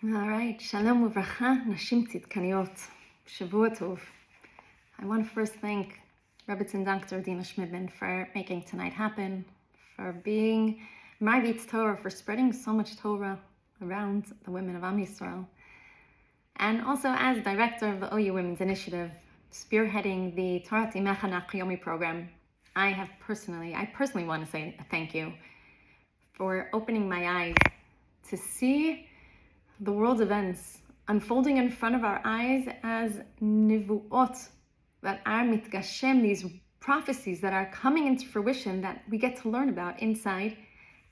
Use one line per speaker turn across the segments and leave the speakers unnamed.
All right, Shalom Uvracha, Nashim Tzidkaniyot, Shavua Tov. I want to first thank Rebbetzin Dr. Dina Schmidman for making tonight happen, for being Marbitz Torah, for spreading so much Torah around the women of Am Yisrael, and also as director of the OU Women's Initiative, spearheading the Torah Timecha Yomi program. I personally want to say a thank you for opening my eyes to see the world's events unfolding in front of our eyes as nivuot, that are mitgashem, these prophecies that are coming into fruition that we get to learn about inside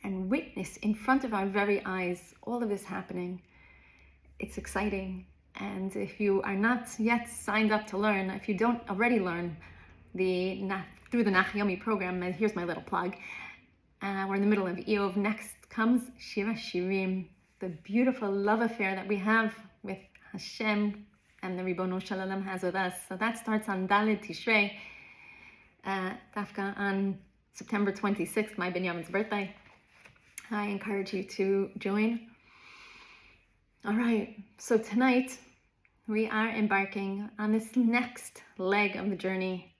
and witness in front of our very eyes, all of this happening. It's exciting. And if you are not yet signed up to learn, if you don't already learn through the Nachayomi program, and here's my little plug, we're in the middle of Eov. Next comes Shir Shirim, the beautiful love affair that we have with Hashem and the Ribono Shel Olam has with us. So that starts on Daled Tishrei, Dafka on September 26th, my Binyamin's birthday. I encourage you to join. All right, so tonight we are embarking on this next leg of the journey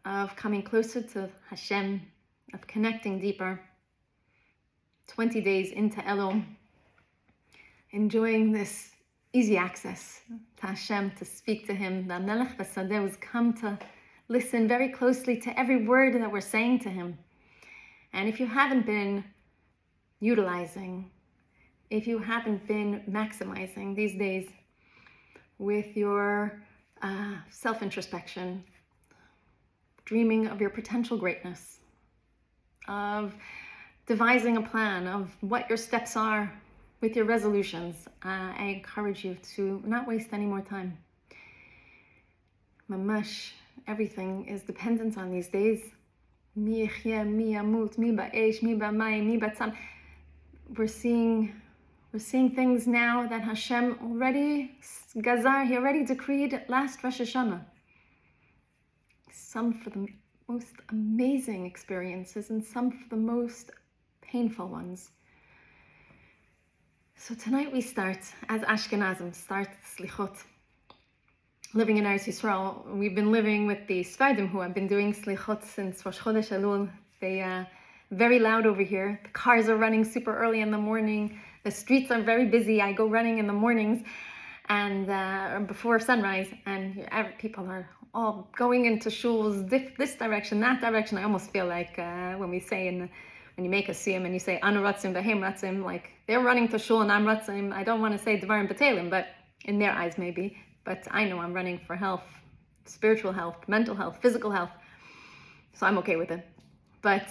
of coming closer to Hashem, of connecting deeper. 20 days into Elul, enjoying this easy access to Hashem, to speak to Him. The Melech V'Sadeh has come to listen very closely to every word that we're saying to Him. And if you haven't been utilizing, if you haven't been maximizing these days with your self-introspection, dreaming of your potential greatness, of devising a plan of what your steps are with your resolutions, I encourage you to not waste any more time. Mamash, everything is dependent on these days. Mi yechye, mi yamut, mi ba'esh, mi ba'mayim, mi ba'tzam. We're seeing things now that Hashem already gazar, He already decreed last Rosh Hashanah. Some for the most amazing experiences and some for the most painful ones. So tonight we start, as Ashkenazim, slichot. Living in Eretz Yisrael, we've been living with the Sfardim who have been doing slichot since Rosh Chodesh Elul. They very loud over here. The cars are running super early in the morning. The streets are very busy. I go running in the mornings and before sunrise, and people are all going into shuls, this direction, that direction. I almost feel like when we say when you make a siyum and you say anu ratzim v'hem ratzim, like they're running to shul and I'm ratzim. I don't want to say dvarim b'telim, but in their eyes maybe. But I know I'm running for health, spiritual health, mental health, physical health. So I'm okay with it. But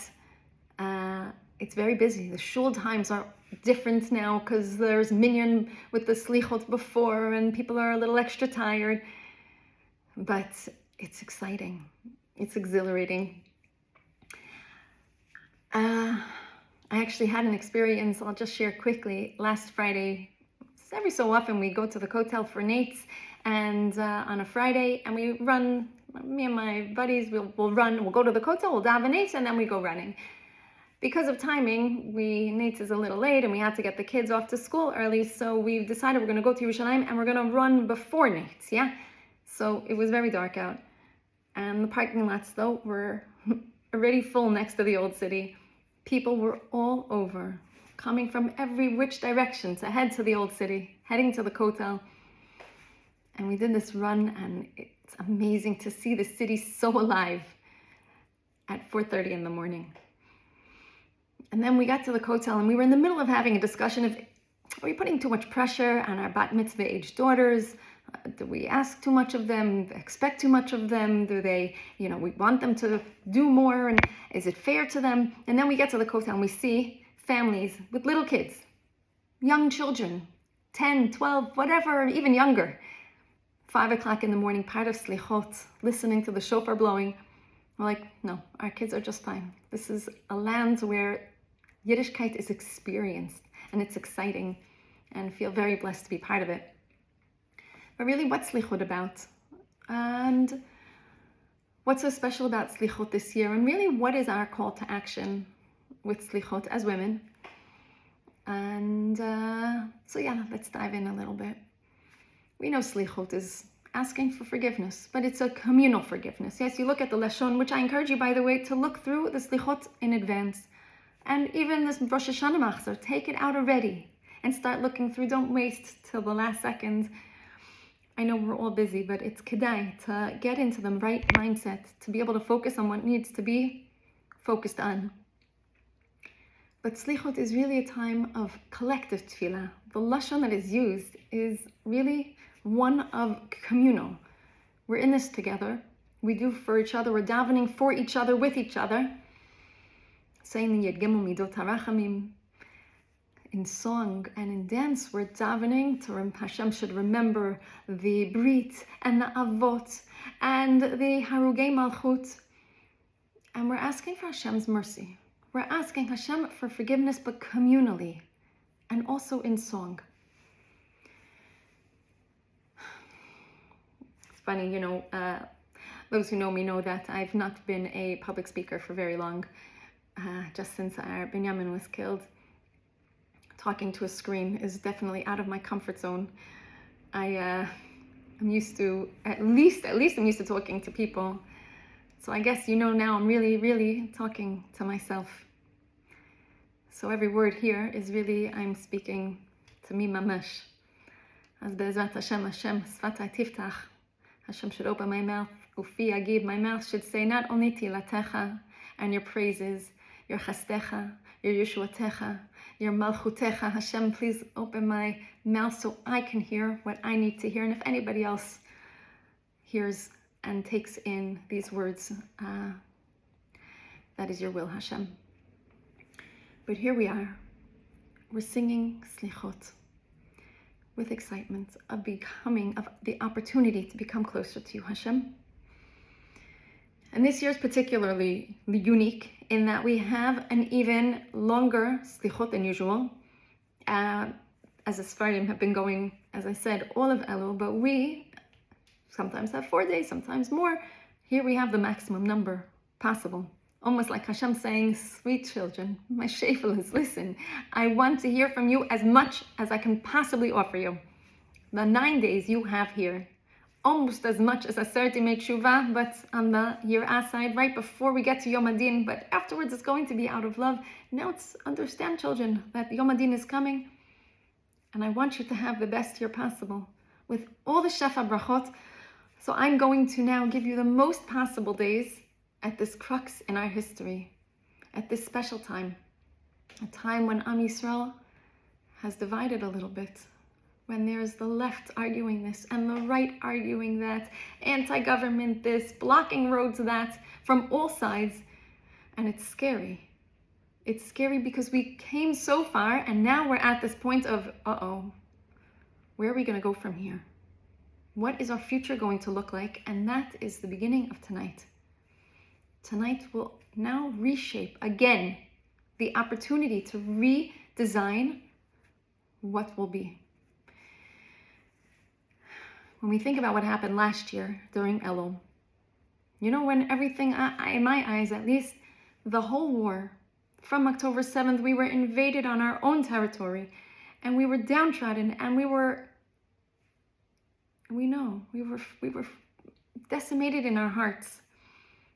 it's very busy. The shul times are different now because there's minyan with the slichot before and people are a little extra tired. But it's exciting. It's exhilarating. I actually had an experience, I'll just share quickly. Last Friday, every so often we go to the Kotel for Nates, and on a Friday, and we run, me and my buddies, we'll go to the Kotel, we'll daven Nates, and then we go running. Because of timing, Nates is a little late, and we had to get the kids off to school early, so we've decided we're going to go to Yerushalayim, and we're going to run before Nates, yeah? So it was very dark out, and the parking lots, though, were already full next to the old city. People were all over, coming from every which direction to head to the old city, heading to the Kotel. And we did this run, and it's amazing to see the city so alive at 4:30 in the morning. And then we got to the Kotel, and we were in the middle of having a discussion of, are we putting too much pressure on our bat mitzvah age daughters? Do we ask too much of them, expect too much of them? Do they, we want them to do more, and is it fair to them? And then we get to the Kotel and we see families with little kids, young children, 10, 12, whatever, even younger. 5 o'clock in the morning, part of slichot, listening to the shofar blowing. We're like, no, our kids are just fine. This is a land where Yiddishkeit is experienced, and it's exciting, and feel very blessed to be part of it. But really, what's slichot about? And what's so special about slichot this year? And really, what is our call to action with slichot as women? And So yeah, let's dive in a little bit. We know slichot is asking for forgiveness, but it's a communal forgiveness. Yes, you look at the Lashon, which I encourage you, by the way, to look through the slichot in advance. And even this Rosh Hashanah machzor, take it out already and start looking through. Don't waste till the last second. I know we're all busy, but it's kedai to get into the right mindset, to be able to focus on what needs to be focused on. But slichot is really a time of collective tefillah. The lashon that is used is really one of communal. We're in this together. We do for each other. We're davening for each other, with each other. Saying the Yed Gimel Midot HaRachamim. In song and in dance, we're davening to Hashem should remember the Brit and the Avot and the Harugei Malchut. And we're asking for Hashem's mercy. We're asking Hashem for forgiveness, but communally and also in song. It's funny, those who know me know that I've not been a public speaker for very long, just since our Binyamin was killed. Talking to a screen is definitely out of my comfort zone. I'm used to, at least I'm used to talking to people. So I guess now I'm really, really talking to myself. So every word here is really, I'm speaking to me mamash. As be'ezrat Hashem, sfatai tiftach. Hashem should open my mouth, ufi agib, my mouth should say not only tilatecha and your praises, your chastecha, your yeshuatecha, your malchutecha. Hashem, please open my mouth so I can hear what I need to hear. And if anybody else hears and takes in these words, that is your will, Hashem. But here we are. We're singing slichot with excitement of the opportunity to become closer to you, Hashem. And this year is particularly unique in that we have an even longer slichot than usual. As the Sfardim have been going, as I said, all of Elul, but we sometimes have 4 days, sometimes more. Here we have the maximum number possible. Almost like Hashem saying, sweet children, my shefeles, listen, I want to hear from you as much as I can possibly offer you. The 9 days you have here, almost as much as Aseret Yimei Tshuva, but on the Yirah side, right before we get to Yom Adin, but afterwards it's going to be out of love. Now it's understand, children, that Yom Adin is coming, and I want you to have the best year possible with all the Shefa Brachot. So I'm going to now give you the most possible days at this crux in our history, at this special time, a time when Am Yisrael has divided a little bit, when there's the left arguing this and the right arguing that, anti-government this, blocking roads that, from all sides, and it's scary. It's scary because we came so far and now we're at this point of, where are we going to go from here? What is our future going to look like? And that is the beginning of tonight. Tonight will now reshape again the opportunity to redesign what will be. When we think about what happened last year during Elul, when everything, in my eyes at least, the whole war, from October 7th, we were invaded on our own territory, and we were downtrodden, and we were decimated in our hearts.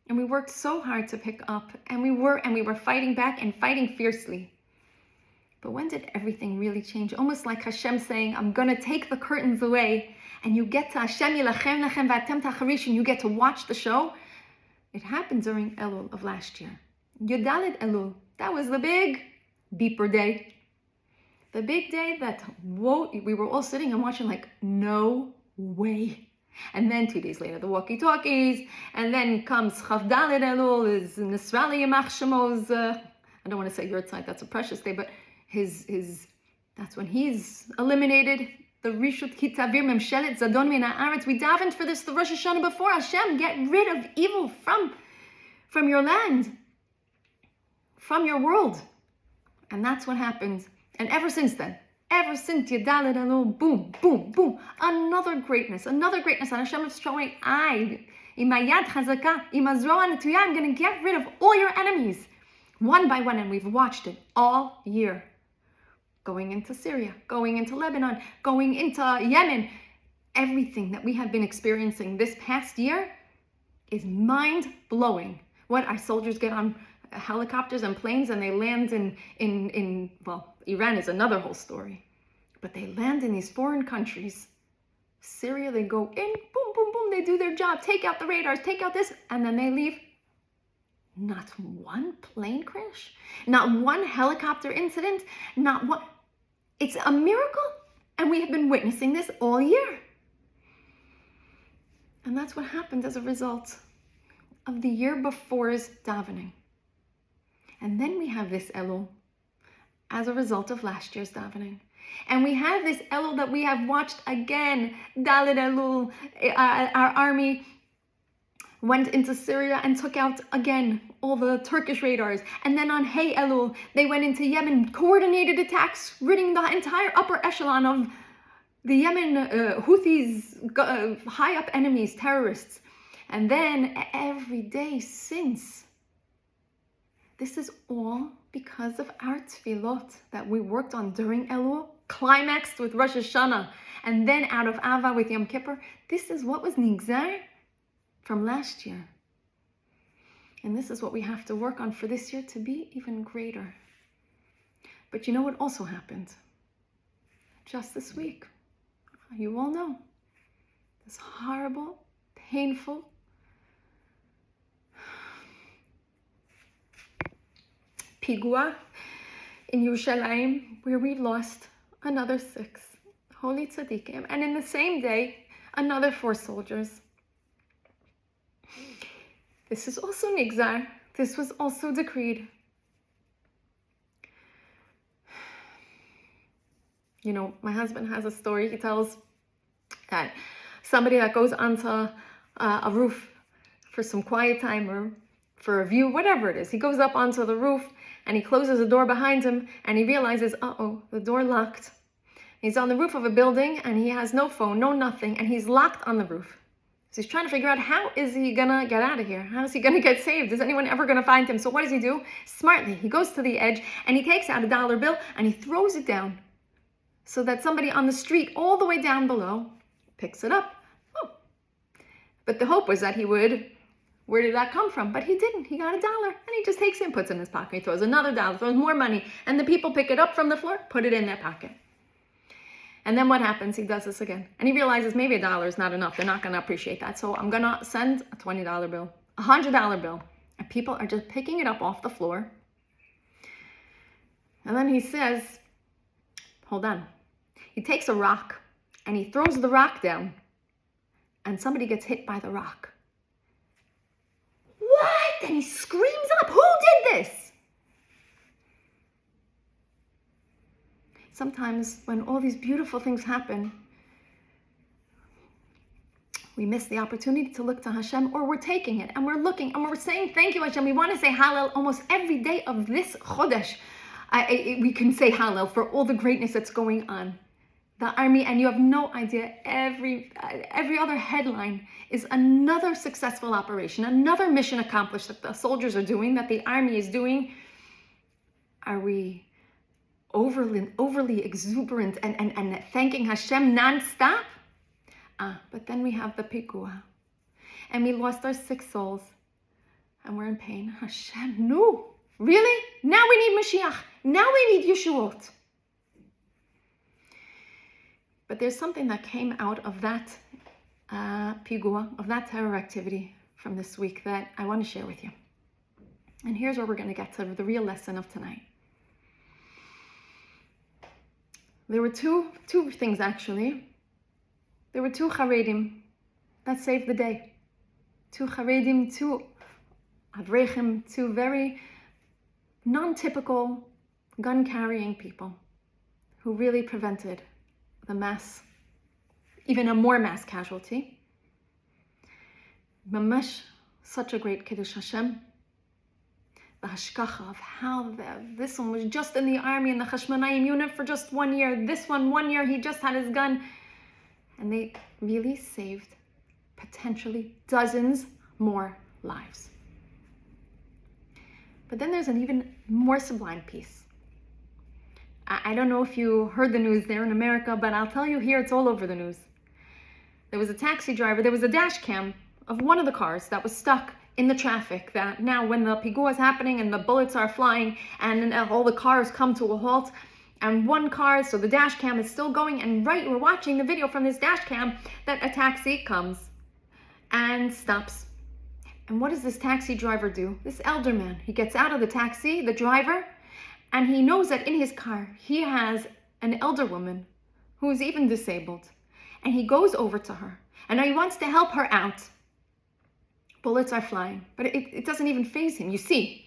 And we worked so hard to pick up, and we were fighting back and fighting fiercely. But when did everything really change? Almost like Hashem saying, I'm going to take the curtains away, and you get to Hashem yilachem lachem v'atem tacharish, and you get to watch the show. It happened during Elul of last year. Yudalet Elul, that was the big beeper day. The big day that we were all sitting and watching like, no way. And then 2 days later, the walkie-talkies, and then comes Chavdalet Elul, is Nisrali Yemach Shemo's, I don't want to say your side, that's a precious day, but that's when he's eliminated. The Rishut Kitavir Memshelet Zadon Min Haaretz. We davened for this the Rosh Hashanah before. Hashem, get rid of evil from your land, from your world. And that's what happened. And ever since then, ever since Yudalet Elul, boom, boom, boom, another greatness. And Hashem is showing, Imayad Chazaka, Imazroa Netuya, I'm going to get rid of all your enemies, one by one. And we've watched it all year. going into Syria, going into Lebanon, going into Yemen. Everything that we have been experiencing this past year is mind-blowing. What, our soldiers get on helicopters and planes and they land in well, Iran is another whole story. But they land in these foreign countries. Syria, they go in, boom, boom, boom, they do their job, take out the radars, take out this, and then they leave. Not one plane crash, not one helicopter incident, not one. It's a miracle, and we have been witnessing this all year. And that's what happened as a result of the year before's davening. And then we have this Elul as a result of last year's davening. And we have this Elul that we have watched again, Dalet Elul. Our army went into Syria and took out again all the Turkish radars. And then on Hey Elul, they went into Yemen, coordinated attacks, ridding the entire upper echelon of the Yemen Houthis, high up enemies, terrorists. And then every day since, this is all because of our tefillot that we worked on during Elul, climaxed with Rosh Hashanah, and then out of Ava with Yom Kippur. This is what was nigzar from last year. And this is what we have to work on for this year to be even greater. But you know what also happened? Just this week, you all know, this horrible, painful, pigua in Yerushalayim, where we lost another 6 holy tzaddikim, and in the same day, another 4 soldiers. This is also nigzar. This was also decreed. You know, my husband has a story. He tells that somebody that goes onto a roof for some quiet time or for a view, whatever it is, he goes up onto the roof and he closes the door behind him and he realizes, uh-oh, the door locked. He's on the roof of a building and he has no phone, no nothing, and he's locked on the roof. So he's trying to figure out, how is he gonna get out of here? How is he gonna get saved? Is anyone ever gonna find him? So what does he do? Smartly, he goes to the edge and he takes out a dollar bill and he throws it down so that somebody on the street all the way down below picks it up. Oh. But the hope was that he would, where did that come from? But he didn't. He got a dollar and he just takes it and puts it in his pocket. He throws another dollar, throws more money, and the people pick it up from the floor, put it in their pocket. And then what happens? He does this again. And he realizes maybe a dollar is not enough. They're not going to appreciate that. So I'm going to send a $20 bill, a $100 bill. And people are just picking it up off the floor. And then he says, hold on. He takes a rock and he throws the rock down. And somebody gets hit by the rock. What? And he screams up, who did this? Sometimes when all these beautiful things happen, we miss the opportunity to look to Hashem, or we're taking it and we're looking and we're saying, thank you, Hashem. We want to say Hallel almost every day of this Chodesh. We can say Hallel for all the greatness that's going on. The army, and you have no idea, every other headline is another successful operation, another mission accomplished that the soldiers are doing, that the army is doing. Are we overly exuberant and thanking Hashem non-stop? But then we have the pikua, and we lost our 6 souls, and we're in pain. Hashem, no, really? Now we need Mashiach. Now we need Yeshuot. But there's something that came out of that pigua, of that terror activity from this week that I want to share with you. And here's where we're going to get to the real lesson of tonight. There were two things, actually. There were 2 Haredim that saved the day. 2 Haredim, 2 Avrechim, 2 very non-typical gun-carrying people who really prevented the mass, even a more mass casualty. Mamash, such a great Kiddush Hashem. The hashkacha of how this one was just in the army in the Chashmonayim unit for just 1 year. This one year, he just had his gun. And they really saved potentially dozens more lives. But then there's an even more sublime piece. I don't know if you heard the news there in America, but I'll tell you here, it's all over the news. There was a taxi driver, there was a dash cam of one of the cars that was stuck in the traffic, that now when the pigua is happening and the bullets are flying and all the cars come to a halt, and one car, so the dash cam is still going, and right, we're watching the video from this dash cam that a taxi comes and stops. And what does this taxi driver do? This elder man, he gets out of the taxi, the driver, and he knows that in his car, he has an elder woman who is even disabled. And he goes over to her, and now he wants to help her out. Bullets are flying, but it doesn't even faze him, you see.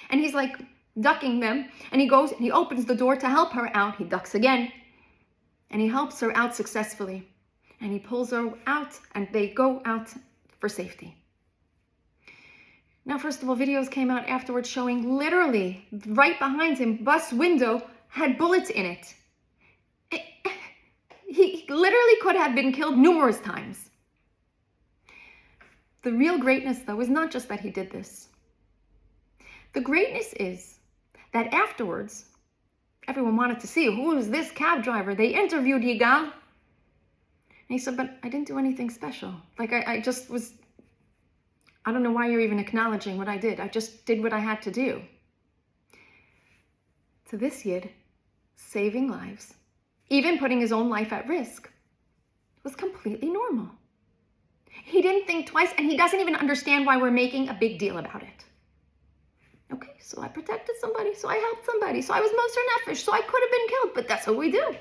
And he's like ducking them, and he goes and he opens the door to help her out. He ducks again, and he helps her out successfully. And he pulls her out, and they go out for safety. Now, first of all, videos came out afterwards showing literally right behind him, bus window had bullets in it. He literally could have been killed numerous times. The real greatness, though, is not just that he did this. The greatness is that afterwards, everyone wanted to see, who is this cab driver? They interviewed Yigal. And he said, but I didn't do anything special. Like, I just was, I don't know why you're even acknowledging what I did. I just did what I had to do. To this Yid, saving lives, even putting his own life at risk, was completely normal. He didn't think twice, and he doesn't even understand why we're making a big deal about it. Okay, so I protected somebody, so I helped somebody, so I was Moser Nefesh, so I could have been killed, but that's what we do.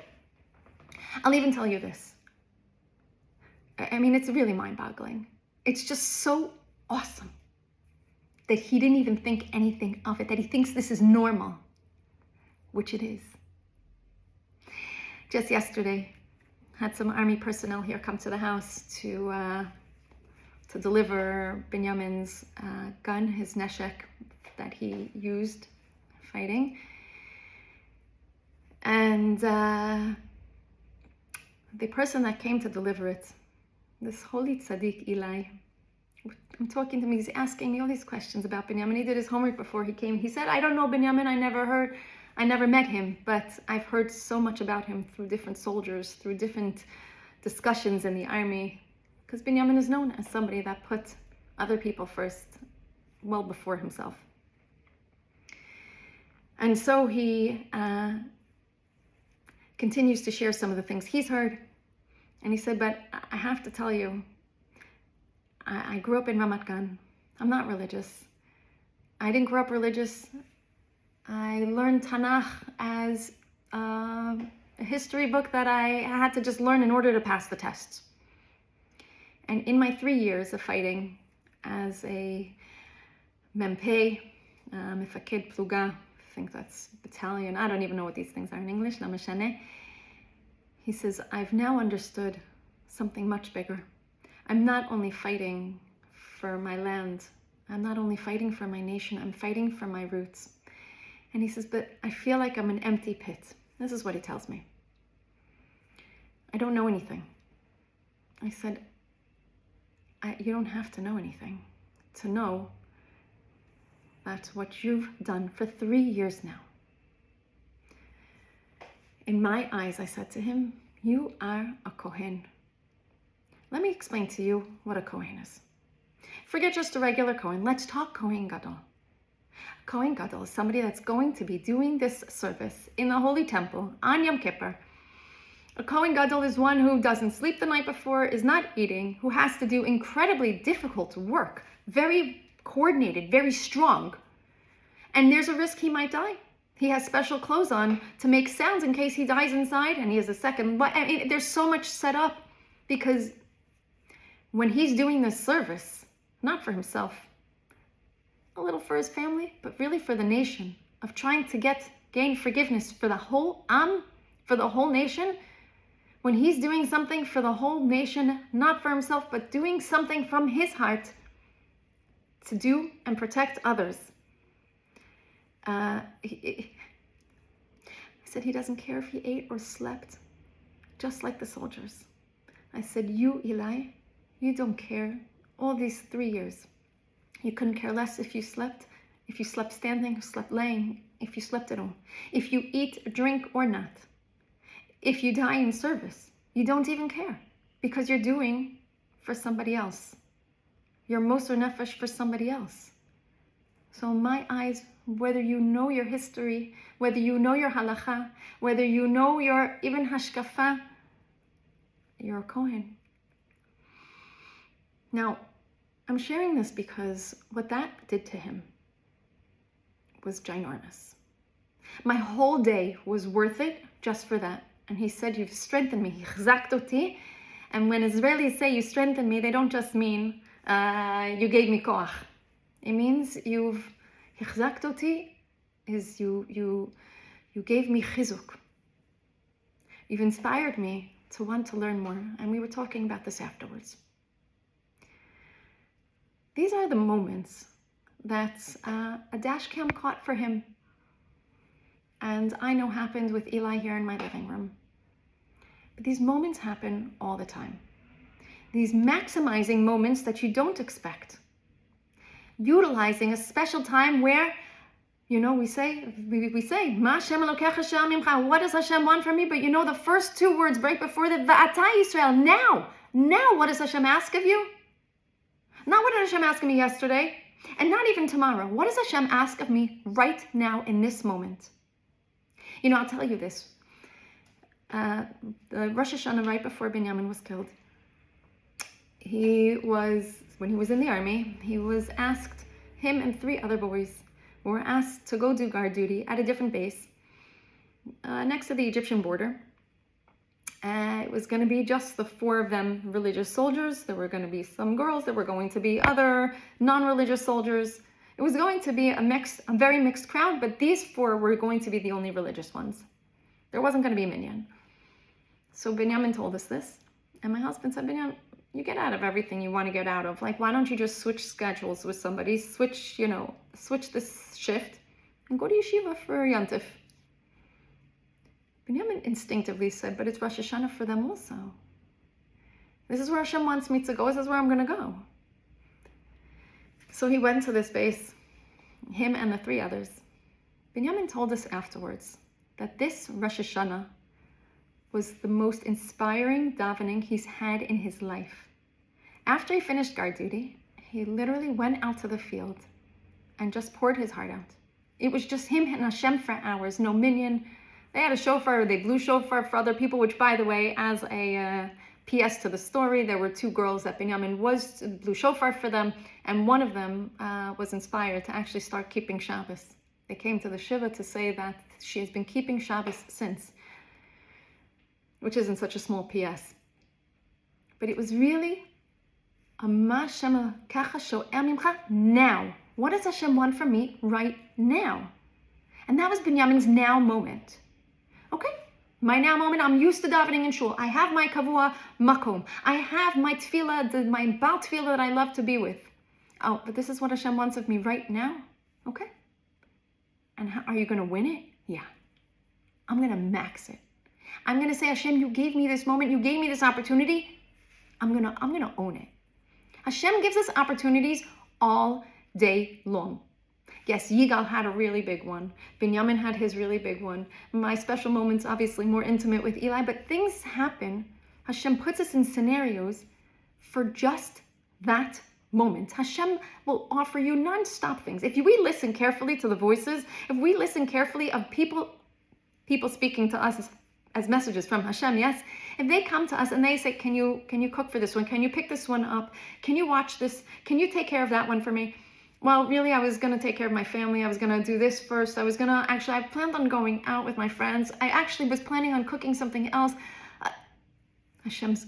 I'll even tell you this. I mean, it's really mind-boggling. It's just so awesome that he didn't even think anything of it, that he thinks this is normal, which it is. Just yesterday, had some army personnel here come to the house to deliver Binyamin's gun, his neshek that he used fighting. And the person that came to deliver it, this holy tzaddik Eli, I'm talking to me, he's asking me all these questions about Binyamin. He did his homework before he came. He said, I don't know Binyamin, I never met him, but I've heard so much about him through different soldiers, through different discussions in the army, because Binyamin is known as somebody that put other people first, well before himself. And so he continues to share some of the things he's heard. And he said, but I have to tell you, I grew up in Ramat Gan. I'm not religious. I didn't grow up religious. I learned Tanakh as a history book that I had to just learn in order to pass the tests. And in my 3 years of fighting as a Mempei, Mefaked Pluga, I think that's battalion, I don't even know what these things are in English, La Meshane. He says, I've now understood something much bigger. I'm not only fighting for my land, I'm not only fighting for my nation, I'm fighting for my roots. And he says, but I feel like I'm an empty pit. This is what he tells me. I don't know anything. I said, you don't have to know anything to know that's what you've done for 3 years now. In my eyes, I said to him, you are a Kohen. Let me explain to you what a Kohen is. Forget just a regular Kohen. Let's talk Kohen Gadol. Kohen Gadol is somebody that's going to be doing this service in the Holy Temple on Yom Kippur. A Kohen Gadol is one who doesn't sleep the night before, is not eating, who has to do incredibly difficult work, very coordinated, very strong. And there's a risk he might die. He has special clothes on to make sounds in case he dies inside, and he has a second. But I mean, there's so much set up because when he's doing this service, not for himself, a little for his family, but really for the nation, of trying to gain forgiveness for the whole for the whole nation, when he's doing something for the whole nation, not for himself, but doing something from his heart to do and protect others. I said he doesn't care if he ate or slept, just like the soldiers. I said, you, Eli, you don't care. All these 3 years, you couldn't care less if you slept standing or slept laying. if you slept at all, if you eat, drink, or not, if you die in service, you don't even care because you're doing for somebody else. You're moser nefesh for somebody else. So in my eyes, whether you know your history, whether you know your halacha, whether you know your even hashkafa, you're a Kohen. Now, I'm sharing this because what that did to him was ginormous. My whole day was worth it just for that. And he said, you've strengthened me. Chazakt oti. And when Israelis say you strengthened me, they don't just mean you gave me koach. It means chazakt oti is you gave me chizuk. You've inspired me to want to learn more. And we were talking about this afterwards. These are the moments that a dash cam caught for him. And I know happened with Eli here in my living room. But these moments happen all the time. These maximizing moments that you don't expect. Utilizing a special time where, we say, Ma Hashem Elokecha she'al mimcha, what does Hashem want from me? But the first two words right before the Va'ata Yisrael, now what does Hashem ask of you? Not what did Hashem ask of me yesterday, and not even tomorrow. What does Hashem ask of me right now in this moment? I'll tell you this. The Rosh Hashanah right before Binyamin was killed, when he was in the army, he was asked, him and 3 other boys were asked to go do guard duty at a different base next to the Egyptian border. It was going to be just the 4 of them religious soldiers. There were going to be some girls. There were going to be other non-religious soldiers. It was going to be a very mixed crowd, but these 4 were going to be the only religious ones. There wasn't going to be a minyan. So Binyamin told us this, and my husband said, Binyamin, you get out of everything you want to get out of. Like, why don't you just switch schedules with somebody, switch this shift, and go to yeshiva for Yantif. Binyamin instinctively said, but it's Rosh Hashanah for them also. This is where Hashem wants me to go. This is where I'm going to go. So he went to this base, him and the 3 others. Binyamin told us afterwards that this Rosh Hashanah was the most inspiring davening he's had in his life. After he finished guard duty, he literally went out to the field and just poured his heart out. It was just him and Hashem for hours, no minyan. They had a shofar, they blew shofar for other people, which, by the way, as a PS to the story, there were 2 girls that Binyamin blew shofar for them, and one of them was inspired to actually start keeping Shabbos. They came to the Shiva to say that she has been keeping Shabbos since, which isn't such a small PS. But it was really a Ma Hashem Kacha Sho'el Mimcha now. What does Hashem want from me right now? And that was Binyamin's now moment. Okay, my now moment, I'm used to davening in shul. I have my kavua makom. I have my tefillah, my bal tefillah that I love to be with. Oh, but this is what Hashem wants of me right now? Okay. And are you going to win it? Yeah. I'm going to max it. I'm going to say, Hashem, you gave me this moment. You gave me this opportunity. I'm going to own it. Hashem gives us opportunities all day long. Yes, Yigal had a really big one. Binyamin had his really big one. My special moments, obviously more intimate with Eli, but things happen. Hashem puts us in scenarios for just that moment. Hashem will offer you non-stop things. If we listen carefully to the voices, if we listen carefully of people speaking to us as messages from Hashem, yes, if they come to us and they say, can you cook for this one? Can you pick this one up? Can you watch this? Can you take care of that one for me? Well, really, I was going to take care of my family. I was going to do this first. I planned on going out with my friends. I actually was planning on cooking something else. Hashem's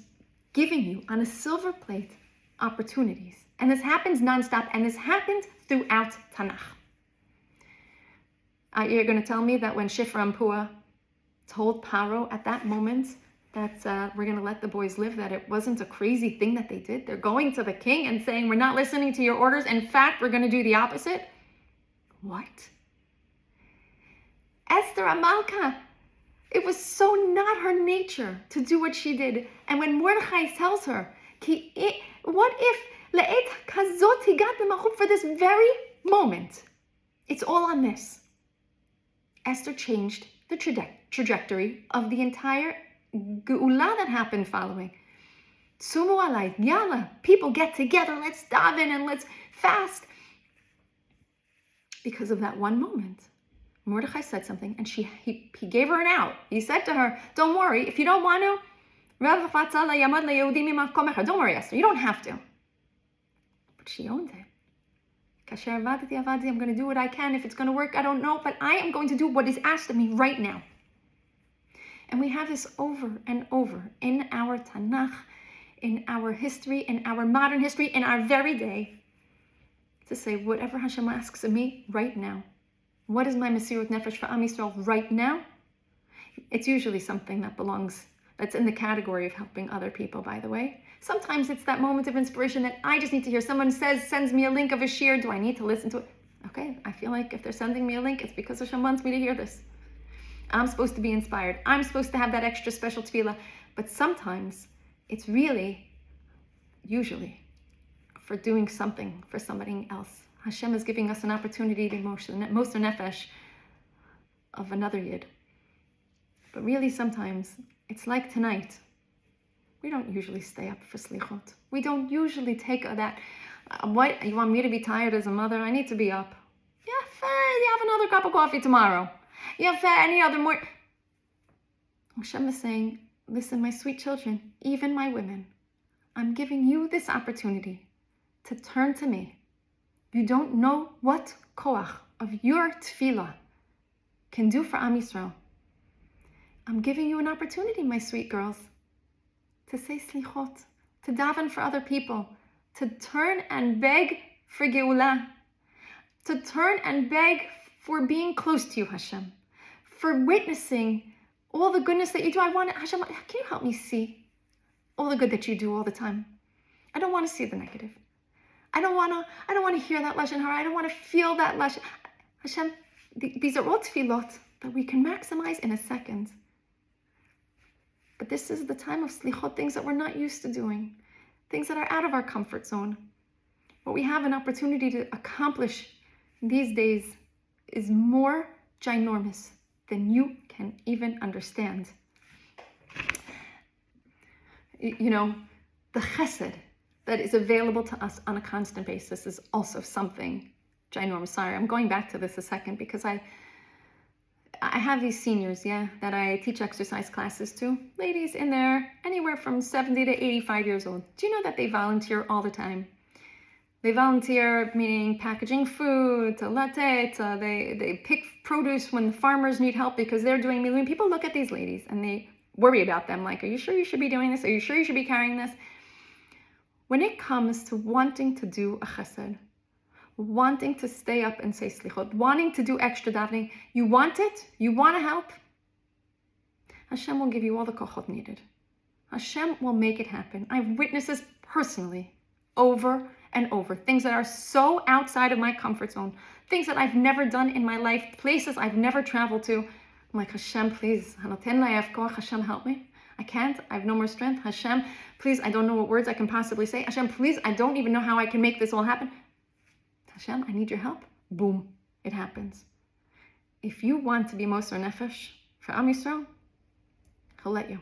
giving you on a silver plate opportunities. And this happens nonstop. And this happens throughout Tanakh. You're going to tell me that when Shifra and Puah told Paro at that moment that we're going to let the boys live, that it wasn't a crazy thing that they did? They're going to the king and saying, we're not listening to your orders. In fact, we're going to do the opposite. What? Esther Amalka, it was so not her nature to do what she did. And when Mordechai tells her, what if le'et kazot higat b'malchut, for this very moment, it's all on this. Esther changed the trajectory of the entire geula that happened following. Sumu alai, yalla, people get together, let's daven and let's fast. Because of that one moment, Mordechai said something, and he gave her an out. He said to her, don't worry, if you don't want to, don't worry, Esther, you don't have to. But she owned it. I'm going to do what I can. If it's going to work, I don't know, but I am going to do what is asked of me right now. And we have this over and over in our Tanakh, in our history, in our modern history, in our very day, to say, whatever Hashem asks of me right now, what is my Mesirut Nefesh for Am Yisrael right now? It's usually something that's in the category of helping other people, by the way. Sometimes it's that moment of inspiration that I just need to hear. Someone sends me a link of a shiur. Do I need to listen to it? Okay, I feel like if they're sending me a link, it's because Hashem wants me to hear this. I'm supposed to be inspired. I'm supposed to have that extra special tefillah. But sometimes it's usually, for doing something for somebody else. Hashem is giving us an opportunity to moser nefesh of another yid. But really sometimes, it's like tonight. We don't usually stay up for slichot. We don't usually take that, what, you want me to be tired as a mother? I need to be up. Yeah, you have another cup of coffee tomorrow. Yeah, any other more. Hashem is saying, listen, my sweet children, even my women, I'm giving you this opportunity to turn to me. You don't know what koach of your tefillah can do for Am Yisrael. I'm giving you an opportunity, my sweet girls, to say slichot, to daven for other people, to turn and beg for geula, to turn and beg for being close to you, Hashem, for witnessing all the goodness that you do. Hashem, can you help me see all the good that you do all the time? I don't want to see the negative. I don't want to hear that lashon hara. I don't want to feel that lashon. Hashem, these are all tefillot that we can maximize in a second. But this is the time of slichot, things that we're not used to doing, things that are out of our comfort zone. What we have an opportunity to accomplish these days is more ginormous than you can even understand. You know, the chesed that is available to us on a constant basis is also something ginormous. Sorry, I'm going back to this a second because I have these seniors, that I teach exercise classes to. Ladies in there, anywhere from 70 to 85 years old. Do you know that they volunteer all the time? They volunteer, meaning packaging food, to latte, they pick produce when the farmers need help because they're doing miluim. People look at these ladies and they worry about them, like, are you sure you should be doing this? Are you sure you should be carrying this? When it comes to wanting to do a chesed, wanting to stay up and say slichot, wanting to do extra davening, you want it, you want to help, Hashem will give you all the kochot needed. Hashem will make it happen. I've witnessed this personally over and over. Things that are so outside of my comfort zone, things that I've never done in my life, places I've never traveled to. I'm like, Hashem, please, Hashem, help me. I can't, I have no more strength. Hashem, please, I don't know what words I can possibly say. Hashem, please, I don't even know how I can make this all happen. Hashem, I need your help. Boom, it happens. If you want to be moser nefesh for Am Yisrael, He'll let you.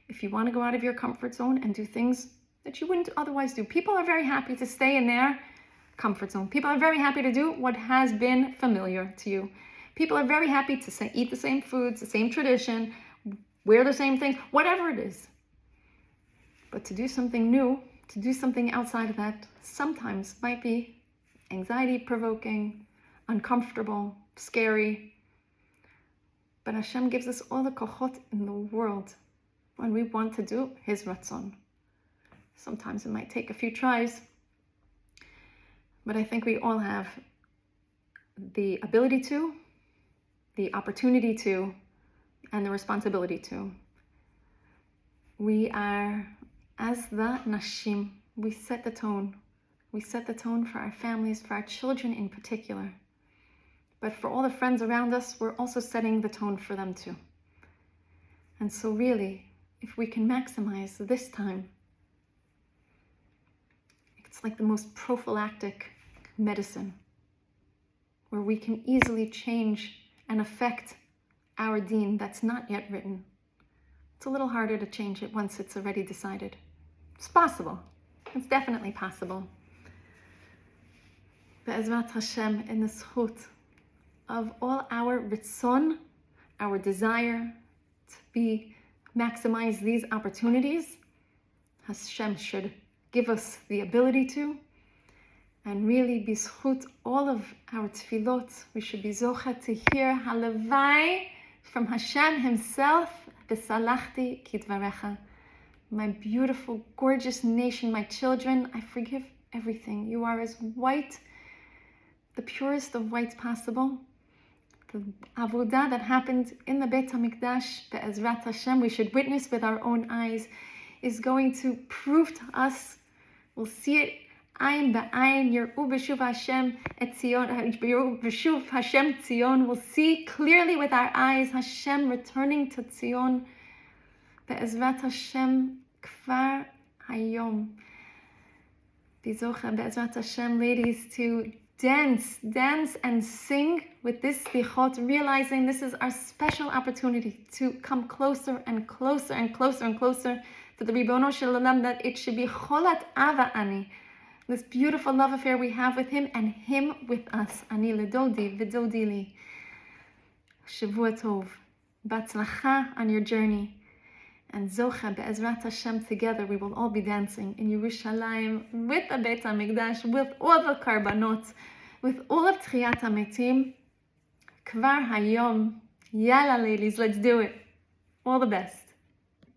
If you want to go out of your comfort zone and do things that you wouldn't otherwise do, people are very happy to stay in their comfort zone. People are very happy to do what has been familiar to you. People are very happy to eat the same foods, the same tradition, wear the same things, whatever it is. But to do something new, to do something outside of that, sometimes might be anxiety-provoking, uncomfortable, scary. But Hashem gives us all the kochot in the world when we want to do His ratzon. Sometimes it might take a few tries, but I think we all have the ability to, the opportunity to, and the responsibility to. We are, as the nashim, we set the tone. We set the tone for our families, for our children in particular. But for all the friends around us, we're also setting the tone for them too. And so really, if we can maximize this time, it's like the most prophylactic medicine, where we can easily change and affect our deen that's not yet written. It's a little harder to change it once it's already decided. It's possible. It's definitely possible. Be'ezrat Hashem, in the slichot of all our ritzon, our desire to maximize these opportunities, Hashem should give us the ability to, and really b'zchut all of our tefillot, we should be zocha to hear halavai from Hashem Himself, v'salachti kidvarecha. My beautiful, gorgeous nation, my children, I forgive everything. You are as white, the purest of whites possible. The avodah that happened in the Beit HaMikdash, be'ezrat Hashem, we should witness with our own eyes, is going to prove to us, we'll see it, ayin ba'ayin, yir'u b'shuv Hashem et Tzion, yir'u b'shuv Hashem Tzion, we'll see clearly with our eyes Hashem returning to Tzion, be'ezrat Hashem, kvar hayom. Bizocha be'ezrat Hashem, ladies, to dance and sing with this slichot, realizing this is our special opportunity to come closer and closer and closer and closer to the Ribono Shel Olam, that it should be cholat ava ani, this beautiful love affair we have with Him and Him with us. Ani ledodi v'dodi li. Shavua tov. Batzlacha on your journey. And zocha be'ezrat Hashem, together we will all be dancing in Yerushalayim with the Beit HaMikdash, with all the karbanot, with all of Tchiyat HaMetim. Kvar hayom. Yalla, ladies, let's do it. All the best.